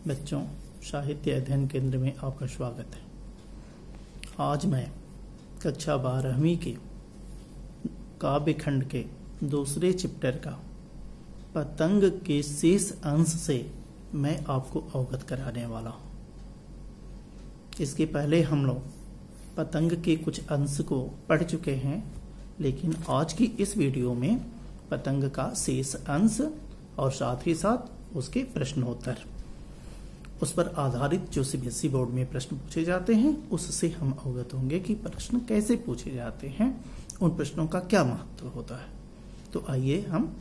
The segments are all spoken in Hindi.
बच्चों, साहित्य अध्ययन केंद्र में आपका स्वागत है। आज मैं कक्षा 12वीं के काव्य खंड के दूसरे चैप्टर का पतंग के शेष अंश से मैं आपको अवगत कराने वाला हूँ। इसके पहले हम लोग पतंग के कुछ अंश को पढ़ चुके हैं, लेकिन आज की इस वीडियो में पतंग का शेष अंश और साथ ही साथ उसके प्रश्नोत्तर, उस पर आधारित जो सीबीएसई बोर्ड में प्रश्न पूछे जाते हैं उससे हम अवगत होंगे कि प्रश्न कैसे पूछे जाते हैं, उन प्रश्नों का क्या महत्व होता है। तो आइए हम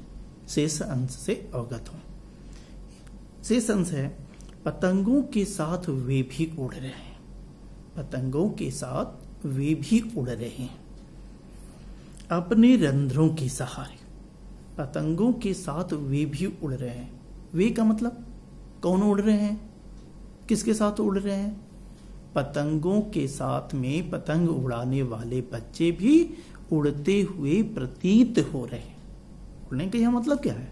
शेष अंश से अवगत हों। शेष अंश है, पतंगों के साथ वे भी उड़ रहे हैं। पतंगों के साथ वे भी उड़ रहे हैं अपने रंध्रों के सहारे। पतंगों के साथ वे भी उड़ रहे हैं। वे का मतलब कौन उड़ रहे हैं, किसके साथ उड़ रहे हैं? पतंगों के साथ में पतंग उड़ाने वाले बच्चे भी उड़ते हुए प्रतीत हो रहे हैं। उड़ने का यह मतलब क्या है?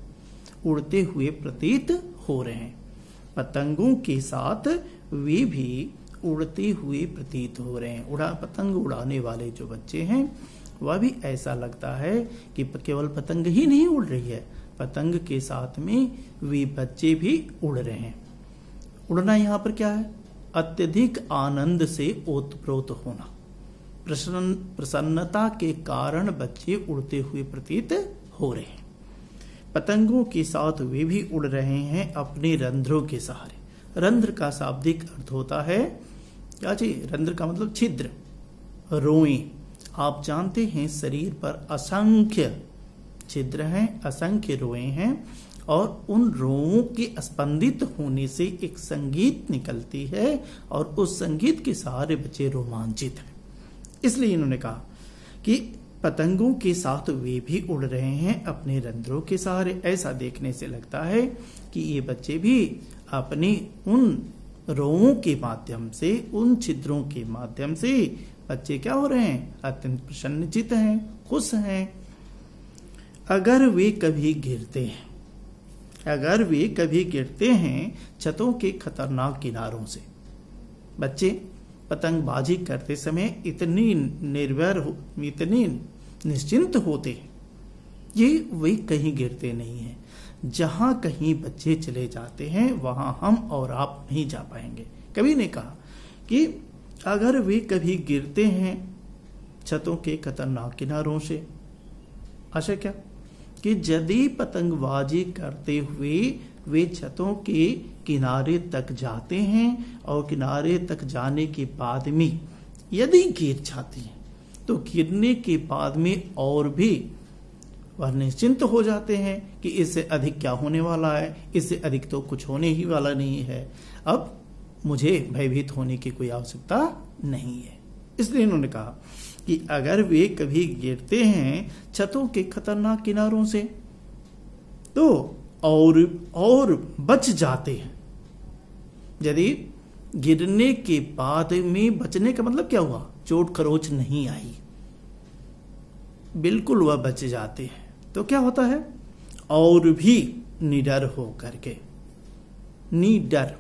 उड़ते हुए प्रतीत हो रहे हैं। पतंगों के साथ वे भी उड़ते हुए प्रतीत हो रहे हैं। पतंग उड़ाने वाले जो बच्चे हैं वह भी ऐसा लगता है कि केवल पतंग ही नहीं उड़ रही है, पतंग के साथ में वे बच्चे भी उड़ रहे हैं। उड़ना यहाँ पर क्या है? अत्यधिक आनंद से ओतप्रोत होना। प्रसन्नता के कारण बच्चे उड़ते हुए प्रतीत हो रहे हैं। पतंगों के साथ वे भी उड़ रहे हैं अपने रंध्रों के सहारे। रंध्र का शाब्दिक अर्थ होता है क्या जी? रंध्र का मतलब छिद्र, रोएं। आप जानते हैं शरीर पर असंख्य छिद्र हैं, असंख्य रोएं हैं, और उन रोओं के स्पंदित होने से एक संगीत निकलती है और उस संगीत के सहारे बच्चे रोमांचित हैं। इसलिए इन्होंने कहा कि पतंगों के साथ वे भी उड़ रहे हैं अपने रंध्रों के सहारे। ऐसा देखने से लगता है कि ये बच्चे भी अपने उन रोओं के माध्यम से, उन छिद्रों के माध्यम से बच्चे क्या हो रहे हैं? अत्यंत प्रसन्नचित हैं, खुश हैं। अगर वे कभी गिरते हैं, अगर वे कभी गिरते हैं छतों के खतरनाक किनारों से। बच्चे पतंगबाजी करते समय इतनी निर्भर, इतने निश्चिंत होते हैं, ये वे कहीं गिरते नहीं हैं। जहां कहीं बच्चे चले जाते हैं वहां हम और आप नहीं जा पाएंगे। कभी ने कहा कि अगर वे कभी गिरते हैं छतों के खतरनाक किनारों से, आशा क्या कि यदि पतंगबाजी करते हुए वे छतों के किनारे तक जाते हैं और किनारे तक जाने के बाद में यदि गिर जाती हैं तो गिरने के बाद में और भी वह निश्चिंत हो जाते हैं कि इससे अधिक क्या होने वाला है, इससे अधिक तो कुछ होने ही वाला नहीं है, अब मुझे भयभीत होने की कोई आवश्यकता नहीं है। इसलिए इन्होंने कहा कि अगर वे कभी गिरते हैं छतों के खतरनाक किनारों से तो और बच जाते हैं। यदि गिरने के बाद में बचने का मतलब क्या हुआ? चोट खरोच नहीं आई, बिल्कुल वह बच जाते हैं। तो क्या होता है? और भी निडर हो करके, निडर,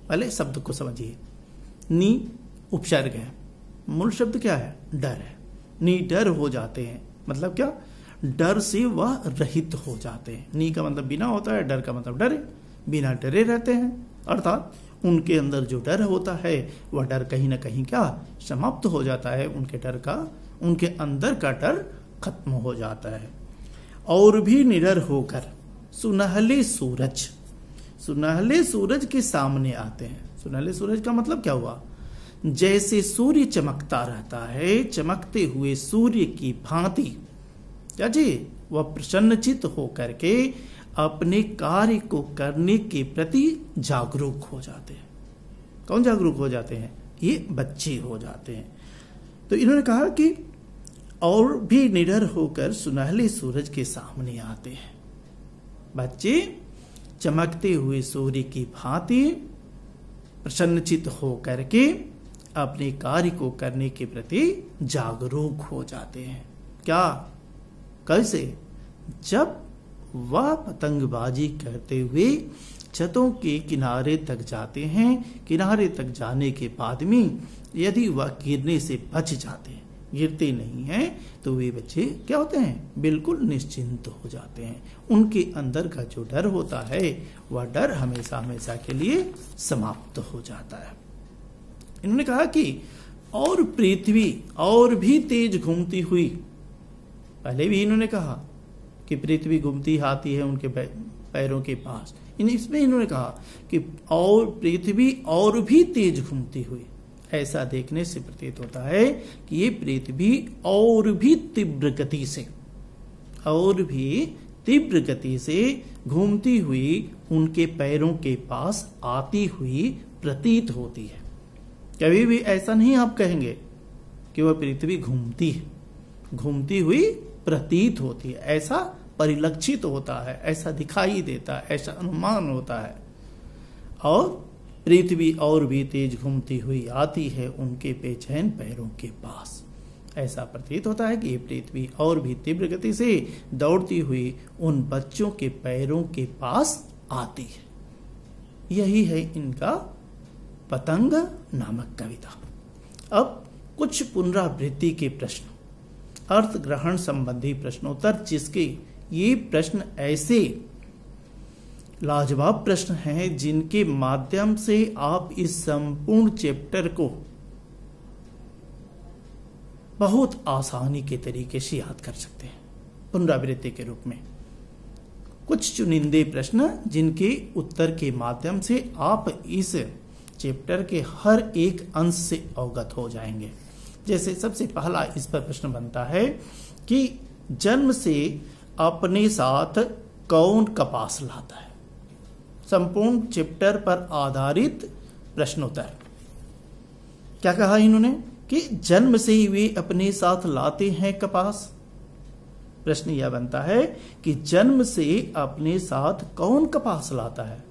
पहले शब्द को समझिए। नी उपसर्ग है, मूल शब्द क्या है? डर है। निडर हो जाते हैं मतलब क्या? डर से वह रहित हो जाते हैं। नी का मतलब बिना होता है, डर का मतलब डरे, बिना डरे रहते हैं। अर्थात उनके अंदर जो डर होता है वह डर कहीं ना कहीं क्या समाप्त हो जाता है। उनके डर का, उनके अंदर का डर खत्म हो जाता है। और भी निडर होकर सुनहले सूरज, सुनहले सूरज के सामने आते हैं। सुनहले सूरज का मतलब क्या हुआ? जैसे सूर्य चमकता रहता है, चमकते हुए सूर्य की भांति क्या जी, वह प्रसन्नचित होकर के अपने कार्य को करने के प्रति जागरूक हो जाते हैं। कौन जागरूक हो जाते हैं? ये बच्चे हो जाते हैं। तो इन्होंने कहा कि और भी निडर होकर सुनहले सूरज के सामने आते हैं। बच्चे चमकते हुए सूर्य की भांति प्रसन्नचित होकर के अपने कार्य को करने के प्रति जागरूक हो जाते हैं। क्या, कैसे? जब वह पतंगबाजी करते हुए छतों के किनारे तक जाते हैं। किनारे तक जाने के बाद में यदि वह गिरने से बच जाते हैं, गिरते नहीं हैं, तो वे बच्चे क्या होते हैं, बिल्कुल निश्चिंत हो जाते हैं। उनके अंदर का जो डर होता है वह डर हमेशा हमेशा के लिए समाप्त हो जाता है। इन्होंने कहा कि और पृथ्वी और भी तेज घूमती हुई, पहले भी इन्होंने कहा कि पृथ्वी घूमती आती है उनके पैरों के पास, इसमें इन्होंने कहा कि और पृथ्वी और भी तेज घूमती हुई। ऐसा देखने से प्रतीत होता है कि ये पृथ्वी और भी तीव्र गति से घूमती हुई उनके पैरों के पास आती हुई प्रतीत होती है। कभी भी ऐसा नहीं आप कहेंगे कि वह पृथ्वी घूमती हुई प्रतीत होती है, ऐसा परिलक्षित होता है, ऐसा दिखाई देता है, ऐसा अनुमान होता है। और पृथ्वी और भी तेज घूमती हुई आती है उनके बेचैन पैरों के पास। ऐसा प्रतीत होता है कि ये पृथ्वी और भी तीव्र गति से दौड़ती हुई उन बच्चों के पैरों के पास आती है। यही है इनका पतंग नामक कविता। अब कुछ पुनरावृत्ति के प्रश्न, अर्थ ग्रहण संबंधी प्रश्नोत्तर, जिसके ये प्रश्न ऐसे लाजवाब प्रश्न हैं जिनके माध्यम से आप इस संपूर्ण चैप्टर को बहुत आसानी के तरीके से याद कर सकते हैं पुनरावृत्ति के रूप में। कुछ चुनिंदे प्रश्न जिनके उत्तर के माध्यम से आप इस चैप्टर के हर एक अंश से अवगत हो जाएंगे। जैसे सबसे पहला इस पर प्रश्न बनता है कि जन्म से अपने साथ कौन कपास लाता है। संपूर्ण चैप्टर पर आधारित प्रश्नोत्तर। क्या कहा इन्होंने कि जन्म से ही वे अपने साथ लाते हैं कपास। प्रश्न यह बनता है कि जन्म से अपने साथ कौन कपास लाता है।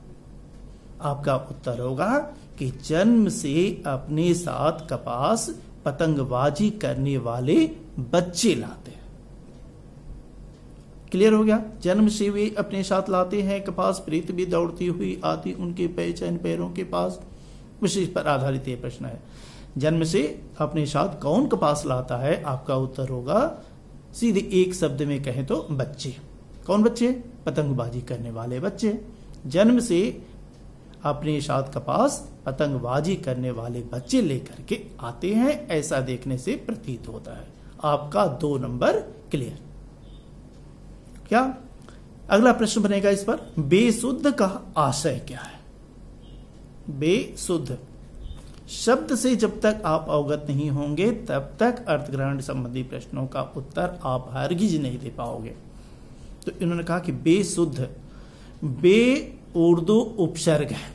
आपका उत्तर होगा कि जन्म से अपने साथ कपास पतंगबाजी करने वाले बच्चे लाते हैं। क्लियर हो गया। जन्म से वे अपने साथ लाते हैं कपास, पृथ्वी दौड़ती हुई आती उनके बेचैन पैरों के पास। विशेष पर आधारित ये प्रश्न है। जन्म से अपने साथ कौन कपास लाता है। आपका उत्तर होगा सीधे एक शब्द में कहें तो बच्चे। कौन बच्चे? पतंगबाजी करने वाले बच्चे। जन्म से अपने साथ कपास पतंगबाजी करने वाले बच्चे लेकर के आते हैं, ऐसा देखने से प्रतीत होता है। आपका 2 नंबर क्लियर। क्या अगला प्रश्न बनेगा इस पर, बेशुद्ध का आशय क्या है। बेशुद्ध शब्द से जब तक आप अवगत नहीं होंगे तब तक अर्थग्रहण संबंधी प्रश्नों का उत्तर आप हरगिज नहीं दे पाओगे। तो इन्होंने कहा कि बेशुद्ध, बे उर्दू उपसर्ग है।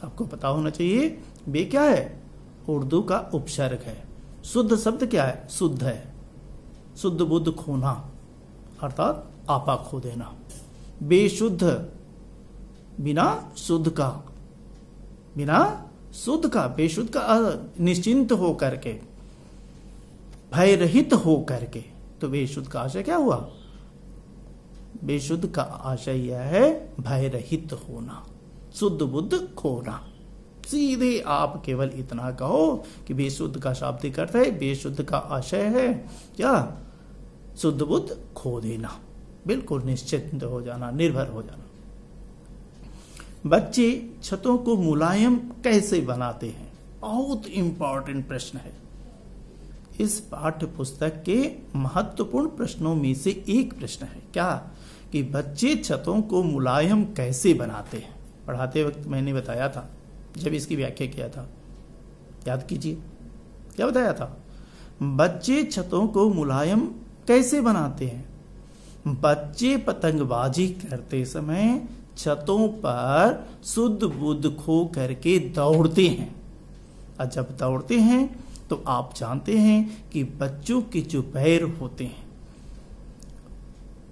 आपको पता होना चाहिए बे क्या है, उर्दू का उपसर्ग है। शुद्ध शब्द क्या है, शुद्ध है। शुद्ध बुद्ध खोना अर्थात आपा खो देना। बेशुद्ध बिना शुद्ध का, बिना शुद्ध का, बेशुद्ध का निश्चिंत हो करके, भय रहित हो करके। तो बेशुद्ध का आशय क्या हुआ, बेशुद्ध का आशय यह है भय रहित होना, शुद्ध बुद्ध खोना। सीधे आप केवल इतना कहो कि बेशुद्ध का शाब्दिक अर्थ है, बेशुद्ध का आशय है क्या, शुद्ध बुद्ध खो देना, बिल्कुल निश्चिंत हो जाना, निर्भर हो जाना। बच्चे छतों को मुलायम कैसे बनाते हैं, बहुत इंपॉर्टेंट प्रश्न है। इस पाठ्य पुस्तक के महत्वपूर्ण प्रश्नों में से एक प्रश्न है क्या, कि बच्चे छतों को मुलायम कैसे बनाते हैं। पढ़ाते वक्त मैंने बताया था, जब इसकी व्याख्या किया था, याद कीजिए क्या बताया था। बच्चे छतों को मुलायम कैसे बनाते हैं। बच्चे पतंगबाजी करते समय छतों पर शुद्ध बुद्ध खो करके दौड़ते हैं, और जब दौड़ते हैं तो आप जानते हैं कि बच्चों के जो पैर होते हैं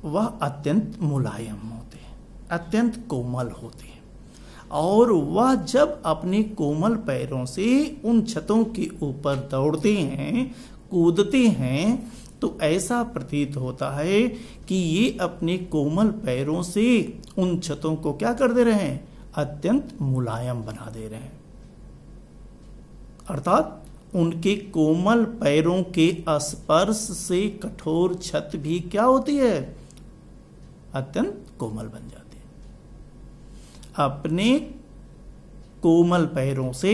वह अत्यंत मुलायम होते हैं, अत्यंत कोमल होते हैं, और वह जब अपने कोमल पैरों से उन छतों के ऊपर दौड़ते हैं, कूदते हैं, तो ऐसा प्रतीत होता है कि ये अपने कोमल पैरों से उन छतों को क्या कर दे रहे हैं, अत्यंत मुलायम बना दे रहे हैं। अर्थात उनके कोमल पैरों के स्पर्श से कठोर छत भी क्या होती है, अत्यंत कोमल बन जाती है। अपने कोमल पैरों से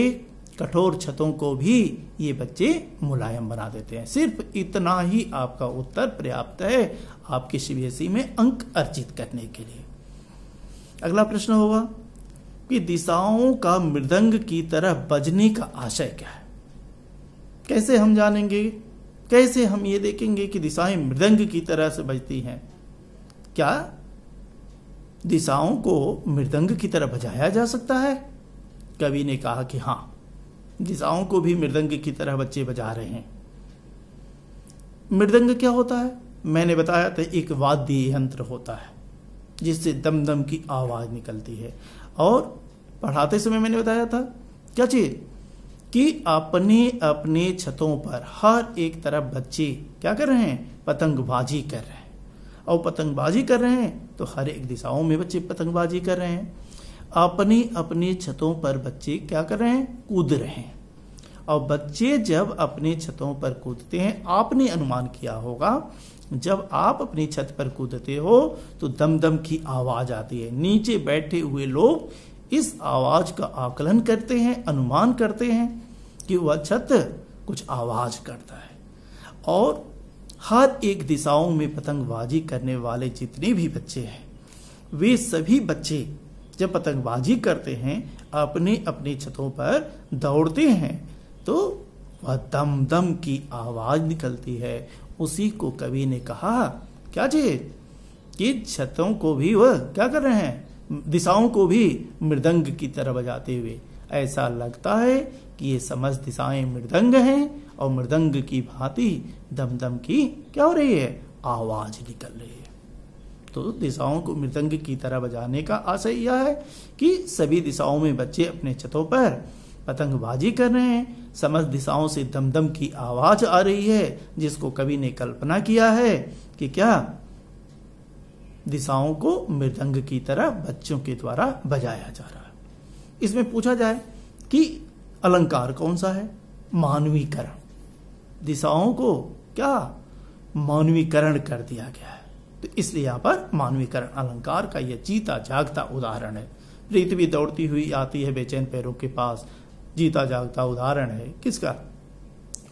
कठोर छतों को भी ये बच्चे मुलायम बना देते हैं। सिर्फ इतना ही आपका उत्तर पर्याप्त है आपके सीबीएसई में अंक अर्जित करने के लिए। अगला प्रश्न होगा कि दिशाओं का मृदंग की तरह बजने का आशय क्या है। कैसे हम जानेंगे, कैसे हम ये देखेंगे कि दिशाएं मृदंग की तरह से बजती हैं। क्या दिशाओं को मृदंग की तरह बजाया जा सकता है? कवि ने कहा कि हां, दिशाओं को भी मृदंग की तरह बच्चे बजा रहे हैं। मृदंग क्या होता है? मैंने बताया था, एक वाद्य यंत्र होता है जिससे दम दम की आवाज निकलती है। और पढ़ाते समय मैंने बताया था क्या चीज, कि अपने अपने छतों पर हर एक तरफ बच्चे क्या कर रहे हैं, पतंगबाजी कर रहे हैं। और पतंगबाजी कर रहे हैं तो हर एक दिशाओं में बच्चे पतंगबाजी कर रहे हैं। अपनी अपनी छतों पर बच्चे क्या कर रहे हैं, कूद रहे हैं। और बच्चे जब अपने छतों पर कूदते हैं, आपने अनुमान किया होगा जब आप अपनी छत पर कूदते हो तो दम दम की आवाज आती है। नीचे बैठे हुए लोग इस आवाज का आकलन करते हैं, अनुमान करते हैं कि वह छत कुछ आवाज करता है। और हर एक दिशाओं में पतंगबाजी करने वाले जितने भी बच्चे हैं, वे सभी बच्चे जब पतंगबाजी करते हैं, अपने अपने छतों पर दौड़ते हैं तो वह दम दम की आवाज निकलती है। उसी को कवि ने कहा क्या चीज, कि छतों को भी वह क्या कर रहे हैं, दिशाओं को भी मृदंग की तरह बजाते हुए। ऐसा लगता है कि ये समस्त दिशाएं मृदंग हैं और मृदंग की भांति दम दम की क्या हो रही है, आवाज निकल रही है। तो दिशाओं को मृदंग की तरह बजाने का आशय यह है कि सभी दिशाओं में बच्चे अपने छतों पर पतंगबाजी कर रहे हैं। समस्त दिशाओं से दमदम की आवाज आ रही है, जिसको कवि ने कल्पना किया है कि क्या, दिशाओं को मृदंग की तरह बच्चों के द्वारा बजाया जा रहा है। इसमें पूछा जाए कि अलंकार कौन सा है, मानवीकरण। दिशाओं को क्या मानवीकरण कर दिया गया है, तो इसलिए यहां पर मानवीकरण अलंकार का यह जीता जागता उदाहरण है। प्रीत भी दौड़ती हुई आती है बेचैन पैरों के पास, जीता जागता उदाहरण है किसका,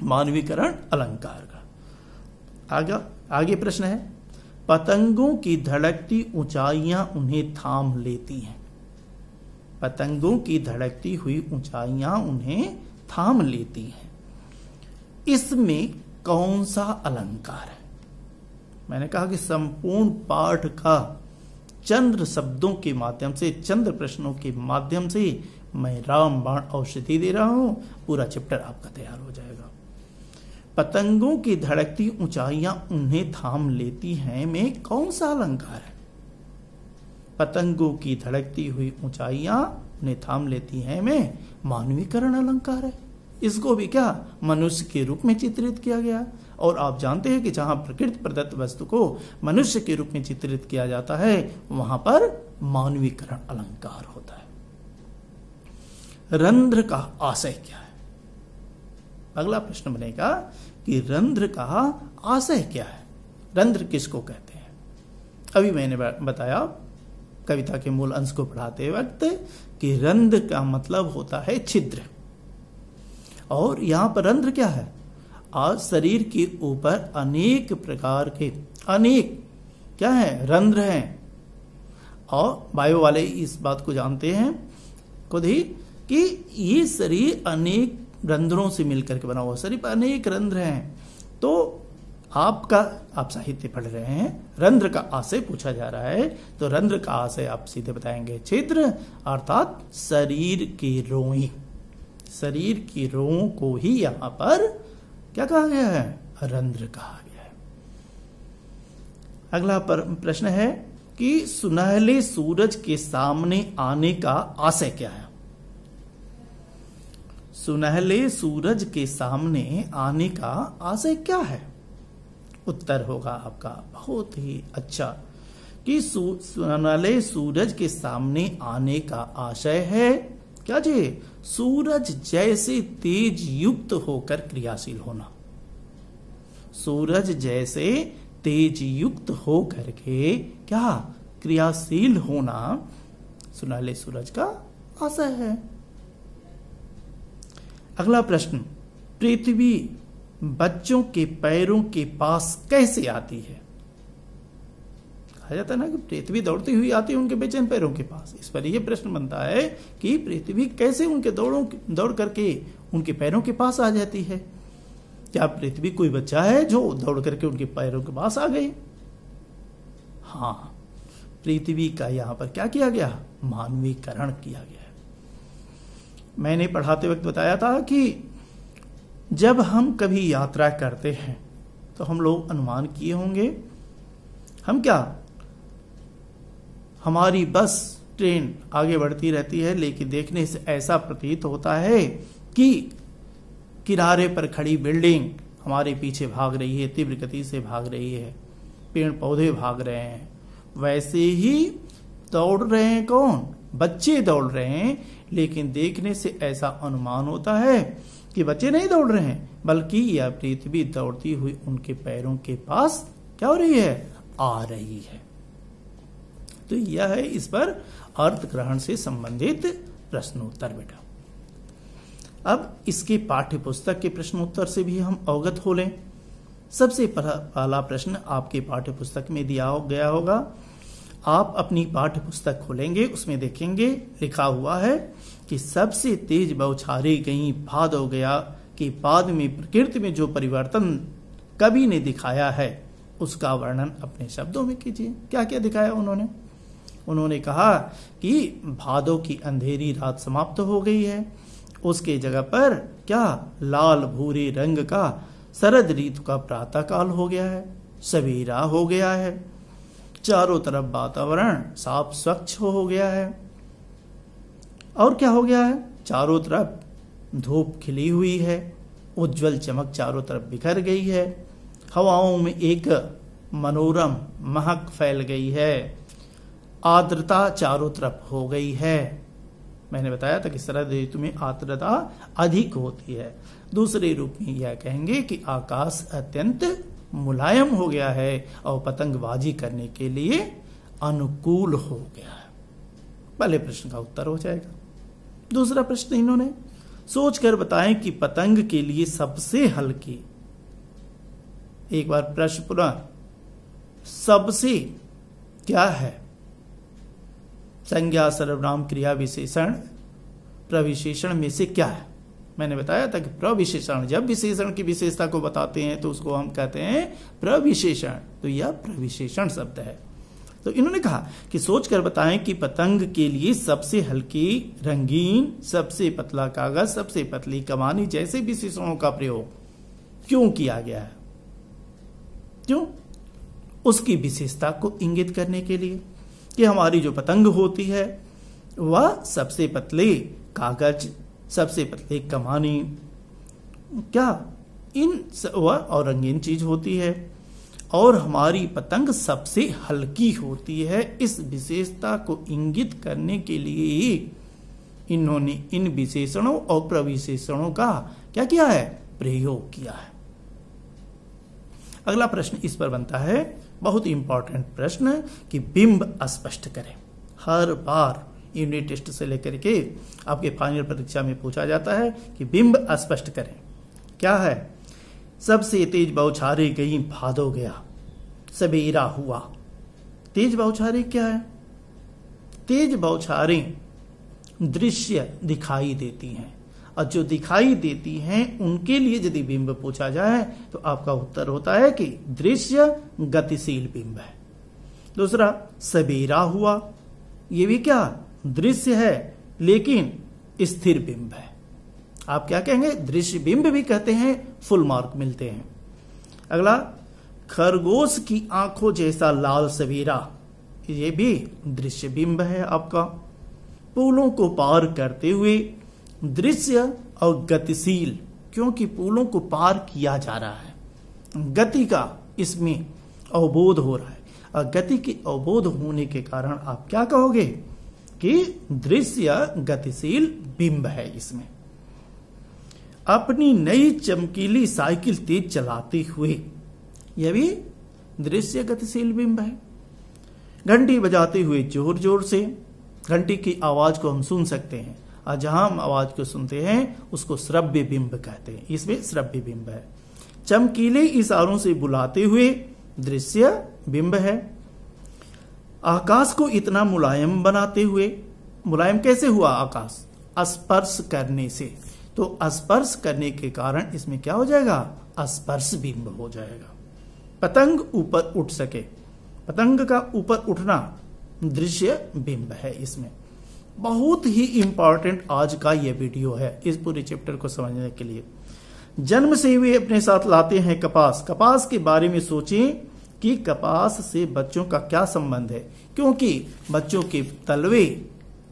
मानवीकरण अलंकार का। आगे प्रश्न है, पतंगों की धड़कती ऊंचाइयां उन्हें थाम लेती हैं। पतंगों की धड़कती हुई ऊंचाइयां उन्हें थाम लेती हैं, इसमें कौन सा अलंकार है? मैंने कहा कि संपूर्ण पाठ का चंद्र शब्दों के माध्यम से, चंद्र प्रश्नों के माध्यम से मैं रामबाण औषधि दे रहा हूं, पूरा चैप्टर आपका तैयार हो जाएगा। पतंगों की धड़कती ऊंचाइयां उन्हें थाम लेती हैं में कौन सा अलंकार है? पतंगों की धड़कती हुई ऊंचाइयां उन्हें थाम लेती हैं में मानवीकरण अलंकार है। इसको भी क्या मनुष्य के रूप में चित्रित किया गया। और आप जानते हैं कि जहां प्रकृति प्रदत्त वस्तु को मनुष्य के रूप में चित्रित किया जाता है, वहां पर मानवीकरण अलंकार होता है। रंध्र का आशय क्या है? अगला प्रश्न बनेगा कि रंध्र का आशय क्या है, रंध्र किसको कहते हैं? अभी मैंने बताया कविता के मूल अंश को पढ़ाते वक्त कि रंध्र का मतलब होता है छिद्र। और यहां पर रंध्र क्या है? आज शरीर के ऊपर अनेक प्रकार के अनेक क्या है, रंध्र हैं। और बायो वाले इस बात को जानते हैं खुद ही कि ये शरीर अनेक रंध्रों से मिलकर के बना हुआ, शरीर पर अनेक रंध्र हैं। तो आप साहित्य पढ़ रहे हैं, रंध्र का आशय पूछा जा रहा है, तो रंध्र का आशय आप सीधे बताएंगे छिद्र, अर्थात शरीर के रोएं। शरीर की रों को ही यहां पर क्या कहा गया है, रंध्र कहा गया है। अगला प्रश्न है कि सुनहले सूरज के सामने आने का आशय क्या है? सुनहले सूरज के सामने आने का आशय क्या है? उत्तर होगा आपका बहुत ही अच्छा कि स्वर्णालय सूरज के सामने आने का आशय है क्या जी? सूरज जैसे तेज युक्त होकर क्रियाशील होना। सूरज जैसे तेज युक्त होकर के क्या क्रियाशील होना स्वर्णालय सूरज का आशय है। अगला प्रश्न, पृथ्वी बच्चों के पैरों के पास कैसे आती है? कहा जाता है ना कि पृथ्वी दौड़ती हुई आती है उनके बेचैन पैरों के पास। इस पर यह प्रश्न बनता है कि पृथ्वी कैसे उनके दौड़ करके उनके पैरों के पास आ जाती है? क्या पृथ्वी कोई बच्चा है जो दौड़ करके उनके पैरों के पास आ गई? हाँ, पृथ्वी का यहां पर क्या किया गया? मानवीकरण किया गया है। मैंने पढ़ाते वक्त बताया था कि जब हम कभी यात्रा करते हैं तो हम लोग अनुमान किए होंगे, हम क्या, हमारी बस ट्रेन आगे बढ़ती रहती है, लेकिन देखने से ऐसा प्रतीत होता है कि किनारे पर खड़ी बिल्डिंग हमारे पीछे भाग रही है, तीव्र गति से भाग रही है, पेड़ पौधे भाग रहे हैं। वैसे ही दौड़ रहे हैं कौन? बच्चे दौड़ रहे हैं, लेकिन देखने से ऐसा अनुमान होता है कि बच्चे नहीं दौड़ रहे हैं, बल्कि यह पृथ्वी दौड़ती हुई उनके पैरों के पास क्या हो रही है? आ रही है। तो यह है इस पर अर्थ ग्रहण से संबंधित प्रश्नोत्तर बेटा। अब इसके पाठ्य पुस्तक के प्रश्नोत्तर से भी हम अवगत हो लें। सबसे पहला प्रश्न आपके पाठ्य पुस्तक में दिया गया होगा। आप अपनी पाठ्य पुस्तक खोलेंगे, उसमें देखेंगे लिखा हुआ है कि सबसे तेज बौछारें गई, भादो गया कि बाद में प्रकृति में जो परिवर्तन कवि ने दिखाया है उसका वर्णन अपने शब्दों में कीजिए। क्या क्या दिखाया उन्होंने? उन्होंने कहा कि भादो की अंधेरी रात समाप्त हो गई है, उसके जगह पर क्या लाल भूरे रंग का शरद ऋतु का प्रातः काल हो गया है, सवेरा हो गया है, चारों तरफ वातावरण साफ स्वच्छ हो गया है। और क्या हो गया है? चारों तरफ धूप खिली हुई है, उज्जवल चमक चारों तरफ बिखर गई है, हवाओं में एक मनोरम महक फैल गई है, आर्द्रता चारों तरफ हो गई है। मैंने बताया था कि शरद ऋतु में आर्द्रता अधिक होती है। दूसरे रूप में यह कहेंगे कि आकाश अत्यंत मुलायम हो गया है और पतंगबाजी करने के लिए अनुकूल हो गया है। पहले प्रश्न का उत्तर हो जाएगा। दूसरा प्रश्न इन्होंने सोचकर बताएं कि पतंग के लिए सबसे हल्की, एक बार प्रश्न पुनः, सबसे क्या है? संज्ञा सर्वनाम क्रिया विशेषण प्रविशेषण में से क्या है? मैंने बताया था कि प्रविशेषण, जब विशेषण की विशेषता को बताते हैं तो उसको हम कहते हैं प्रविशेषण। तो यह प्रविशेषण शब्द है। तो इन्होंने कहा कि सोचकर बताएं कि पतंग के लिए सबसे हल्की, रंगीन, सबसे पतला कागज, सबसे पतली कमानी जैसे विशेषणों का प्रयोग क्यों किया गया है? क्यों? उसकी विशेषता को इंगित करने के लिए कि हमारी जो पतंग होती है वह सबसे पतले कागज, सबसे पतले कमानी, क्या इन वह और रंगीन चीज होती है, और हमारी पतंग सबसे हल्की होती है। इस विशेषता को इंगित करने के लिए ही इन्होंने इन विशेषणों और प्रविशेषणों का क्या किया है? प्रयोग किया है। अगला प्रश्न इस पर बनता है, बहुत इंपॉर्टेंट प्रश्न, कि बिंब स्पष्ट करें। हर बार यूनिट टेस्ट से लेकर के आपके फाइनल परीक्षा में पूछा जाता है कि बिंब स्पष्ट करें। क्या है? सबसे तेज बौछारें गई, भादो गया, सवेरा हुआ। तेज बौछारें क्या है? तेज बौछारें दृश्य दिखाई देती हैं, और जो दिखाई देती हैं उनके लिए यदि बिंब पूछा जाए तो आपका उत्तर होता है कि दृश्य गतिशील बिंब है। दूसरा, सवेरा हुआ, ये भी क्या दृश्य है लेकिन स्थिर बिंब है। आप क्या कहेंगे? दृश्य बिंब भी कहते हैं, फुल मार्क मिलते हैं। अगला, खरगोश की आंखों जैसा लाल सवेरा, ये भी दृश्य बिंब है आपका। पुलों को पार करते हुए, दृश्य और गतिशील, क्योंकि पुलों को पार किया जा रहा है, गति का इसमें अवबोध हो रहा है। और गति के अवबोध होने के कारण आप क्या कहोगे कि दृश्य गतिशील बिंब है। इसमें अपनी नई चमकीली साइकिल तेज चलाते हुए, यह भी दृश्य गतिशील बिंब है। घंटी बजाते हुए जोर जोर से, घंटी की आवाज को हम सुन सकते हैं, और जहां हम आवाज को सुनते हैं उसको श्रव्य बिंब कहते हैं। इसमें श्रव्य बिंब है। चमकीले इशारों से बुलाते हुए, दृश्य बिंब है। आकाश को इतना मुलायम बनाते हुए, मुलायम कैसे हुआ आकाश? स्पर्श करने से। तो स्पर्श करने के कारण इसमें क्या हो जाएगा? स्पर्श बिंब हो जाएगा। पतंग ऊपर उठ सके, पतंग का ऊपर उठना दृश्य बिंब है। इसमें बहुत ही इंपॉर्टेंट आज का यह वीडियो है इस पूरे चैप्टर को समझने के लिए। जन्म से वे अपने साथ लाते हैं कपास। कपास के बारे में सोचें कि कपास से बच्चों का क्या संबंध है, क्योंकि बच्चों के तलवे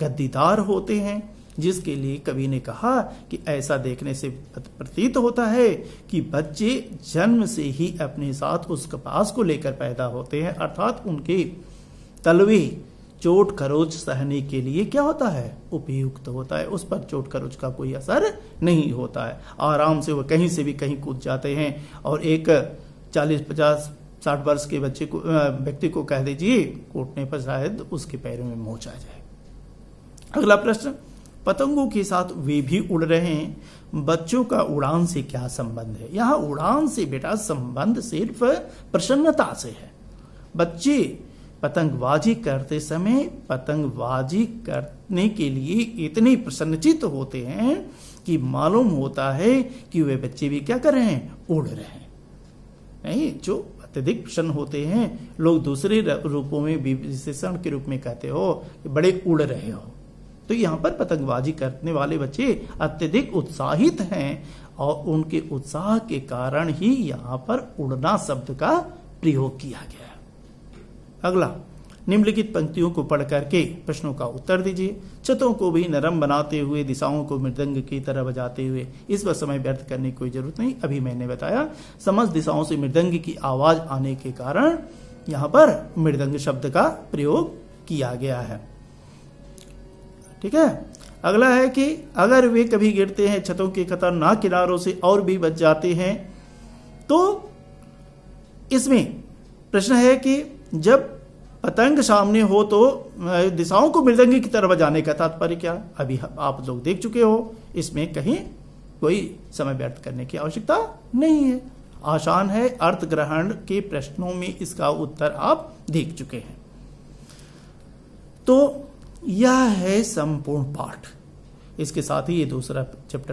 गद्दीदार होते हैं, जिसके लिए कवि ने कहा कि ऐसा देखने से प्रतीत होता है कि बच्चे जन्म से ही अपने साथ उस कपास को लेकर पैदा होते हैं, अर्थात उनके तलवे चोट खरोच सहने के लिए क्या होता है? उपयुक्त होता है। उस पर चोट खरोच का कोई असर नहीं होता है। आराम से वो कहीं से भी कहीं कूद जाते हैं। और एक 40, 50, 60 वर्ष के बच्चे को, व्यक्ति को कह दीजिए कूटने पर शायद उसके पैरों में मोच आ जाए। अगला प्रश्न, पतंगों के साथ वे भी उड़ रहे हैं, बच्चों का उड़ान से क्या संबंध है? यहां उड़ान से बेटा संबंध सिर्फ प्रसन्नता से है। बच्चे पतंगबाजी करते समय पतंगबाजी करने के लिए इतने प्रसन्नचित्त होते हैं कि मालूम होता है कि वे बच्चे भी क्या कर रहे हैं? उड़ रहे हैं। नहीं, जो अत्यधिक प्रसन्न होते हैं, लोग दूसरे रूपों में विशेषण के रूप में कहते हो कि बड़े उड़ रहे हो। तो यहाँ पर पतंगबाजी करने वाले बच्चे अत्यधिक उत्साहित हैं, और उनके उत्साह के कारण ही यहाँ पर उड़ना शब्द का प्रयोग किया गया है। अगला, निम्नलिखित पंक्तियों को पढ़ करके प्रश्नों का उत्तर दीजिए। छतों को भी नरम बनाते हुए, दिशाओं को मृदंग की तरह बजाते हुए। इस पर समय व्यर्थ करने की कोई जरूरत नहीं, अभी मैंने बताया। समस्त दिशाओं से मृदंग की आवाज आने के कारण यहाँ पर मृदंग शब्द का प्रयोग किया गया है। ठीक है। अगला है कि अगर वे कभी गिरते हैं, छतों के खतरनाक किनारों से और भी बच जाते हैं, तो इसमें प्रश्न है कि जब पतंग सामने हो तो दिशाओं को मृदंग की तरह बजाने का तात्पर्य क्या? अभी आप लोग देख चुके हो, इसमें कहीं कोई समय व्यर्थ करने की आवश्यकता नहीं है। आसान है, अर्थ ग्रहण के प्रश्नों में इसका उत्तर आप देख चुके हैं। तो यह है संपूर्ण पाठ। इसके साथ ही ये दूसरा चैप्टर